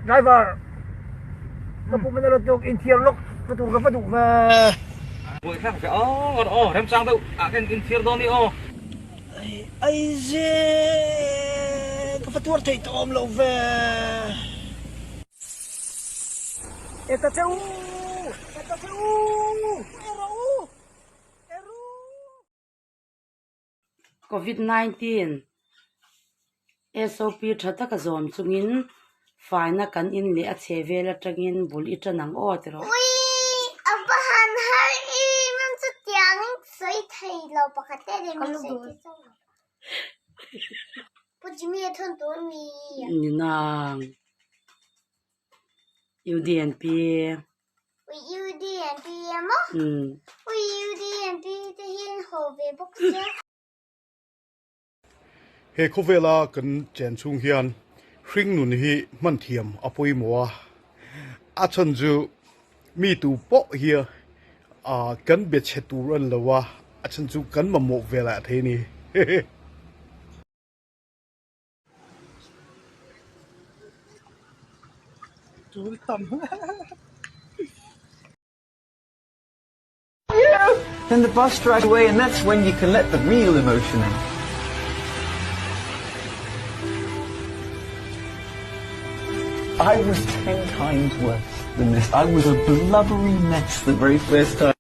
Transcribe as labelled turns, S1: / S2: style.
S1: driver กระปุกมันรถยกอินเทียร์ล็อกประตูกับประตูมา
S2: Ôi khác phải thêm sang đâu cái interior đó đi
S1: ai dê cáiประตูthấy tôm lâu về eta seu eru
S3: COVID-19 SOP thata ka zom chungin faina kan in le a chevela tangin bul itanang o tero
S4: ui abahan har i man chu tiang soi thei lo pakate de mi sei ti so pujimi thon to mi
S3: ni nang UDNP
S4: ui UDNP mo ui UDNP te hin ho ve bok se
S5: he khovela kan chen chung hian hring nun hi man thiam apoi mowa a chan ju mi tu po hia kan be che tu ran lawa a chan chu kan ma mo vela the ni chu tam
S6: Then the bus drives away, and that's when you can let the real emotion out. I was 10 times worse than this. I was a blubbery mess the very first time.